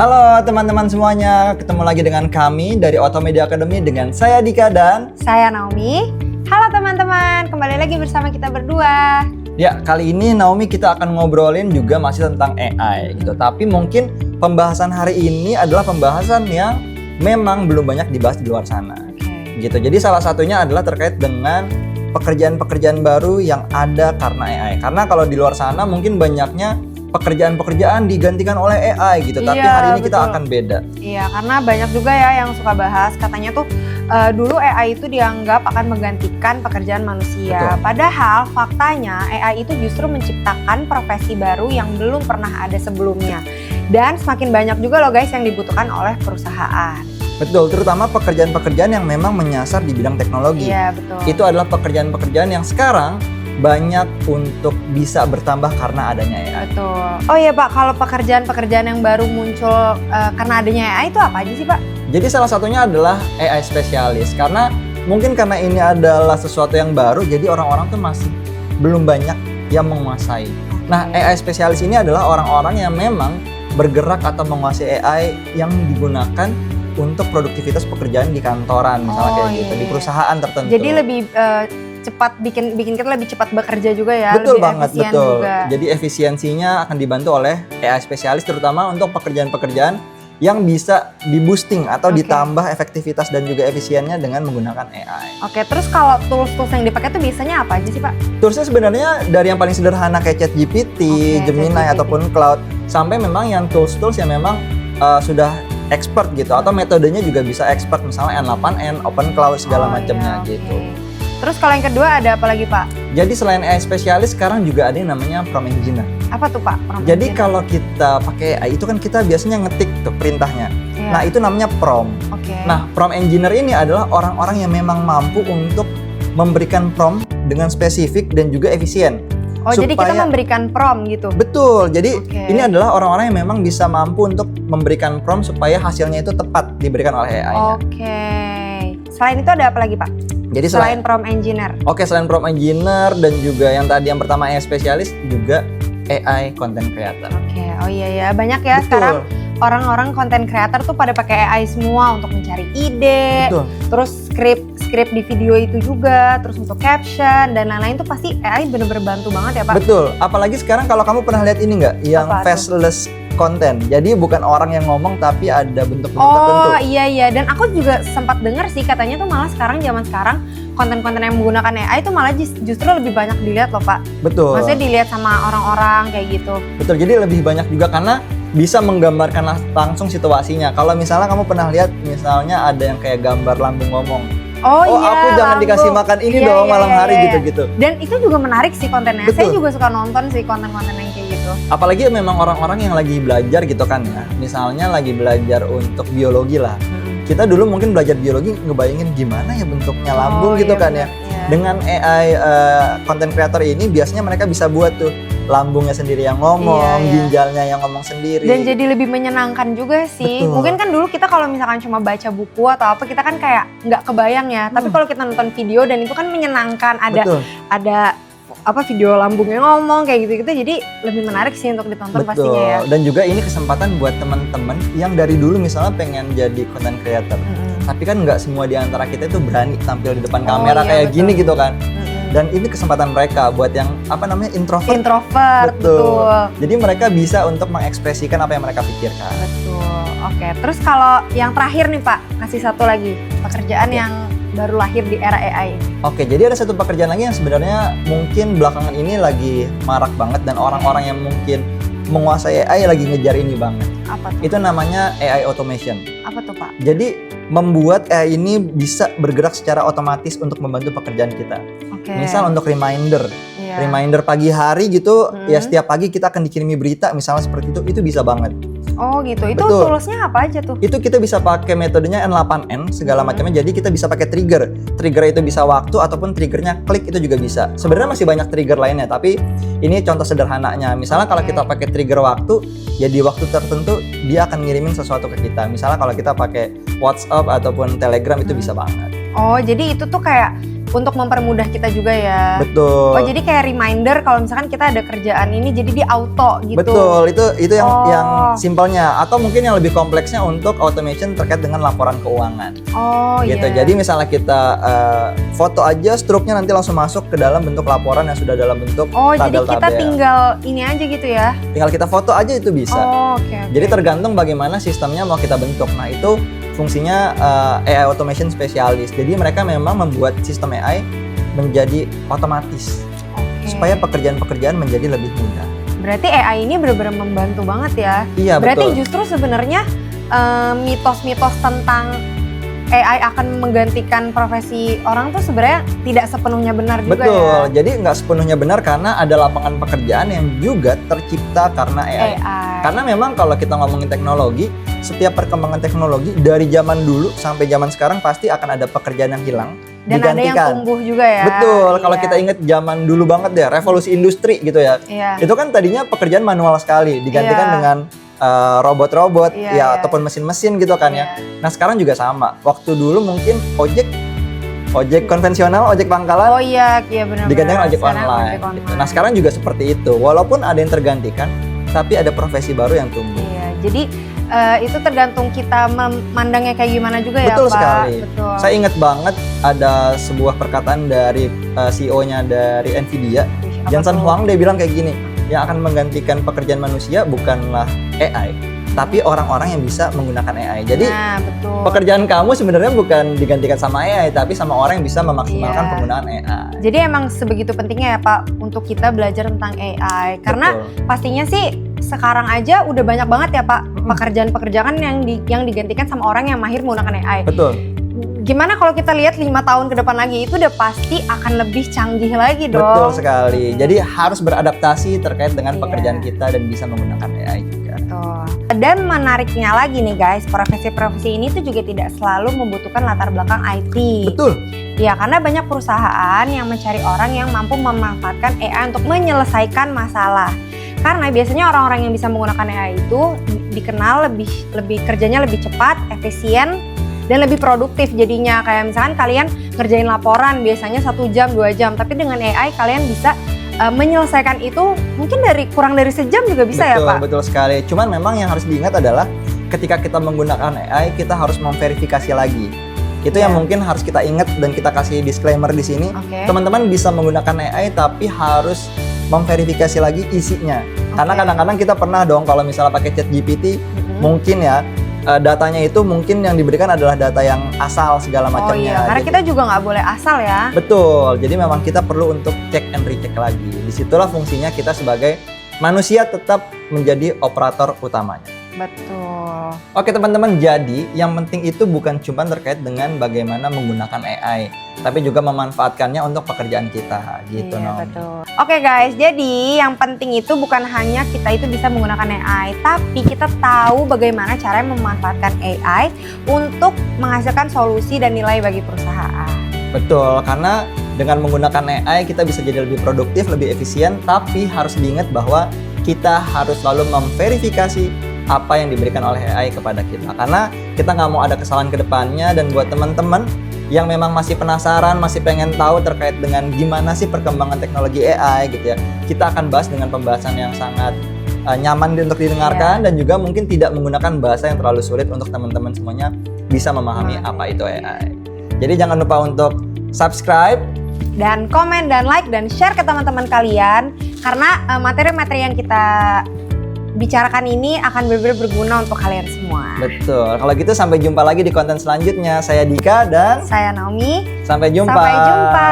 Halo teman-teman semuanya, ketemu lagi dengan kami dari Automedia Academy dengan saya Dika dan saya Naomi. Halo teman-teman, kembali lagi bersama kita berdua. Ya, kali ini Naomi kita akan ngobrolin juga masih tentang AI gitu. Tapi mungkin pembahasan hari ini adalah pembahasan yang memang belum banyak dibahas di luar sana. Gitu. Jadi salah satunya adalah terkait dengan pekerjaan-pekerjaan baru yang ada karena AI. Karena kalau di luar sana mungkin banyaknya pekerjaan-pekerjaan digantikan oleh AI gitu. Tapi hari ini kita akan beda. Iya, karena banyak juga ya yang suka bahas. Katanya tuh dulu AI itu dianggap akan menggantikan pekerjaan manusia. Betul. Padahal faktanya AI itu justru menciptakan profesi baru yang belum pernah ada sebelumnya. Dan semakin banyak juga loh guys yang dibutuhkan oleh perusahaan. Betul, terutama pekerjaan-pekerjaan yang memang menyasar di bidang teknologi. Iya, betul. Itu adalah pekerjaan-pekerjaan yang sekarang banyak untuk bisa bertambah karena adanya AI. Betul. Oh iya Pak, kalau pekerjaan-pekerjaan yang baru muncul karena adanya AI itu apa aja sih Pak? Jadi salah satunya adalah AI spesialis. Karena mungkin karena ini adalah sesuatu yang baru, jadi orang-orang tuh masih belum banyak yang menguasai. Nah, AI spesialis ini adalah orang-orang yang memang bergerak atau menguasai AI yang digunakan untuk produktivitas pekerjaan di kantoran, misalnya kayak gitu, di perusahaan tertentu. Jadi lebih cepat bikin kita lebih cepat bekerja juga ya. Betul lebih banget, efisien betul. Juga. Jadi efisiensinya akan dibantu oleh AI spesialis, terutama untuk pekerjaan-pekerjaan yang bisa di-boosting atau ditambah efektivitas dan juga efisiennya dengan menggunakan AI. Oke, terus kalau tools-tools yang dipakai itu biasanya apa aja sih Pak? Toolsnya sebenarnya dari yang paling sederhana kayak ChatGPT, Gemini ataupun Cloud, sampai memang yang tools-tools yang memang sudah expert gitu, atau metodenya juga bisa expert, misalnya N8N, Open Cloud segala macamnya gitu. Terus kalau yang kedua ada apa lagi Pak? Jadi selain AI spesialis sekarang juga ada yang namanya prompt engineer. Apa tuh Pak? Jadi kalau kita pakai AI itu kan kita biasanya ngetik tuh perintahnya. Iya. Nah itu namanya prompt. Nah prompt engineer ini adalah orang-orang yang memang mampu untuk memberikan prompt dengan spesifik dan juga efisien. Oh, jadi kita memberikan prompt gitu? Betul, jadi ini adalah orang-orang yang memang bisa mampu untuk memberikan prompt supaya hasilnya itu tepat diberikan oleh AI-nya. Selain itu ada apa lagi Pak? Jadi selain prompt engineer? Selain prompt engineer dan juga yang tadi yang pertama AI spesialis, juga AI content creator. Oh iya, banyak ya. Betul. Sekarang orang-orang content creator tuh pada pakai AI semua untuk mencari ide. Betul. Terus script di video itu juga, terus untuk caption dan lain-lain tuh pasti AI bener-bener bantu banget ya Pak? Betul, apalagi sekarang kalau kamu pernah lihat ini nggak, yang faceless content. Jadi bukan orang yang ngomong tapi ada bentuk-bentuk tertentu. Oh iya, dan aku juga sempat dengar sih katanya tuh malah zaman sekarang konten-konten yang menggunakan AI itu malah justru lebih banyak dilihat loh Pak. Betul. Maksudnya dilihat sama orang-orang kayak gitu. Betul, jadi lebih banyak juga karena bisa menggambarkan langsung situasinya. Kalau misalnya kamu pernah lihat misalnya ada yang kayak gambar lambung ngomong. Oh iya, aku jangan dikasih makan ini dong malam hari gitu-gitu. Dan itu juga menarik sih kontennya. Betul. Saya juga suka nonton sih konten-konten yang kayak gitu. Apalagi memang orang-orang yang lagi belajar gitu kan ya. Misalnya lagi belajar untuk biologi lah. Kita dulu mungkin belajar biologi ngebayangin gimana ya bentuknya lambung gitu kan ya. Dengan AI content creator ini biasanya mereka bisa buat tuh lambungnya sendiri yang ngomong, ginjalnya yang ngomong sendiri. Dan jadi lebih menyenangkan juga sih. Betul. Mungkin kan dulu kita kalau misalkan cuma baca buku atau apa, kita kan kayak nggak kebayang ya. Tapi kalau kita nonton video dan itu kan menyenangkan, ada video lambungnya ngomong kayak gitu-gitu, jadi lebih menarik sih untuk ditonton. Betul. Pastinya ya. Dan juga ini kesempatan buat teman-teman yang dari dulu misalnya pengen jadi content creator. Tapi kan nggak semua di antara kita itu berani tampil di depan kamera kayak gini gitu kan. Dan ini kesempatan mereka buat yang introvert. Betul. Jadi mereka bisa untuk mengekspresikan apa yang mereka pikirkan. Betul. Terus kalau yang terakhir nih Pak, kasih satu lagi pekerjaan yang baru lahir di era AI. Jadi ada satu pekerjaan lagi yang sebenarnya mungkin belakangan ini lagi marak banget dan orang-orang yang mungkin menguasai AI lagi ngejar ini banget. Apa tuh? Itu namanya AI automation. Apa tuh Pak? Jadi membuat AI ini bisa bergerak secara otomatis untuk membantu pekerjaan kita. Misal untuk reminder pagi hari gitu, ya setiap pagi kita akan dikirimi berita misalnya seperti itu bisa banget. Oh gitu, itu toolsnya apa aja tuh? Itu kita bisa pakai metodenya N8N segala macamnya, jadi kita bisa pakai trigger itu bisa waktu ataupun triggernya klik itu juga bisa. Sebenarnya masih banyak trigger lainnya, tapi ini contoh sederhananya. Misalnya kalau kita pakai trigger waktu, ya di waktu tertentu dia akan ngirimin sesuatu ke kita. Misalnya kalau kita pakai WhatsApp ataupun Telegram itu bisa banget. Oh jadi itu tuh kayak untuk mempermudah kita juga ya. Betul. Oh jadi kayak reminder kalau misalkan kita ada kerjaan ini jadi di auto gitu. Betul, itu yang simpelnya. Atau mungkin yang lebih kompleksnya untuk automation terkait dengan laporan keuangan. Oh gitu. iya. Jadi misalnya kita foto aja struknya nanti langsung masuk ke dalam bentuk laporan yang sudah dalam bentuk tabel-tabel. Jadi kita tinggal ini aja gitu ya. Tinggal kita foto aja itu bisa. Oke. Jadi tergantung bagaimana sistemnya mau kita bentuk. Nah, itu fungsinya AI automation specialist. Jadi mereka memang membuat sistem AI menjadi otomatis. Supaya pekerjaan-pekerjaan menjadi lebih mudah. Berarti AI ini benar-benar membantu banget ya. Iya, berarti betul. Justru sebenarnya mitos-mitos tentang AI akan menggantikan profesi orang tuh sebenarnya tidak sepenuhnya benar juga betul. ya. Jadi nggak sepenuhnya benar karena ada lapangan pekerjaan yang juga tercipta karena AI. Karena memang kalau kita ngomongin teknologi, setiap perkembangan teknologi dari zaman dulu sampai zaman sekarang pasti akan ada pekerjaan yang hilang. Dan digantikan. ada yang tumbuh juga ya. Betul, kalau kita ingat zaman dulu banget deh, revolusi industri gitu ya. Itu kan tadinya pekerjaan manual sekali, digantikan dengan robot-robot ataupun mesin-mesin gitu kan ya. Nah sekarang juga sama, waktu dulu mungkin ojek konvensional, ojek pangkalan benar. digantikan ojek online. Gitu. Nah sekarang juga seperti itu, walaupun ada yang tergantikan, tapi ada profesi baru yang tumbuh. Iya, jadi itu tergantung kita memandangnya kayak gimana juga ya Pak. Betul sekali. Betul. Saya ingat banget ada sebuah perkataan dari CEO-nya dari Nvidia, Jensen Huang, dia bilang kayak gini, yang akan menggantikan pekerjaan manusia bukanlah AI, tapi orang-orang yang bisa menggunakan AI. Jadi pekerjaan kamu sebenarnya bukan digantikan sama AI, tapi sama orang yang bisa memaksimalkan penggunaan AI. Jadi emang sebegitu pentingnya ya Pak untuk kita belajar tentang AI. Karena pastinya sih sekarang aja udah banyak banget ya Pak pekerjaan-pekerjaan yang digantikan sama orang yang mahir menggunakan AI. Betul. Gimana kalau kita lihat 5 tahun ke depan lagi, itu udah pasti akan lebih canggih lagi dong. Betul sekali. Jadi harus beradaptasi terkait dengan pekerjaan kita dan bisa menggunakan AI juga. Betul. Dan menariknya lagi nih guys, profesi-profesi ini tuh juga tidak selalu membutuhkan latar belakang IT. Betul. Ya, karena banyak perusahaan yang mencari orang yang mampu memanfaatkan AI untuk menyelesaikan masalah. Karena biasanya orang-orang yang bisa menggunakan AI itu dikenal lebih kerjanya lebih cepat, efisien, dan lebih produktif jadinya. Kayak misalkan kalian ngerjain laporan biasanya 1 jam, 2 jam, tapi dengan AI kalian bisa menyelesaikan itu mungkin kurang dari sejam juga bisa. Betul, ya Pak? Betul sekali. Cuman memang yang harus diingat adalah ketika kita menggunakan AI, kita harus memverifikasi lagi. Itu yang mungkin harus kita ingat dan kita kasih disclaimer di sini. Teman-teman bisa menggunakan AI tapi harus memverifikasi lagi isinya. Karena kadang-kadang kita pernah dong kalau misalnya pakai ChatGPT, mungkin ya datanya itu mungkin yang diberikan adalah data yang asal segala macamnya. Karena kita juga nggak boleh asal ya. Betul, jadi memang kita perlu untuk check and recheck lagi. Disitulah fungsinya kita sebagai manusia tetap menjadi operator utamanya. Betul. Oke teman-teman, jadi yang penting itu bukan cuma terkait dengan bagaimana menggunakan AI, tapi juga memanfaatkannya untuk pekerjaan kita, gitu. Betul. Oke guys, jadi yang penting itu bukan hanya kita itu bisa menggunakan AI, tapi kita tahu bagaimana cara memanfaatkan AI untuk menghasilkan solusi dan nilai bagi perusahaan. Betul, karena dengan menggunakan AI kita bisa jadi lebih produktif, lebih efisien, tapi harus diingat bahwa kita harus selalu memverifikasi apa yang diberikan oleh AI kepada kita. Karena kita nggak mau ada kesalahan ke depannya. Dan buat teman-teman yang memang masih penasaran, masih pengen tahu terkait dengan gimana sih perkembangan teknologi AI gitu ya, kita akan bahas dengan pembahasan yang sangat nyaman untuk didengarkan dan juga mungkin tidak menggunakan bahasa yang terlalu sulit untuk teman-teman semuanya bisa memahami apa itu AI. Jadi jangan lupa untuk subscribe dan komen dan like dan share ke teman-teman kalian, karena materi-materi yang kita bicarakan ini akan benar-benar berguna untuk kalian semua. Betul. Kalau gitu sampai jumpa lagi di konten selanjutnya. Saya Dika dan saya Naomi. Sampai jumpa. Sampai jumpa.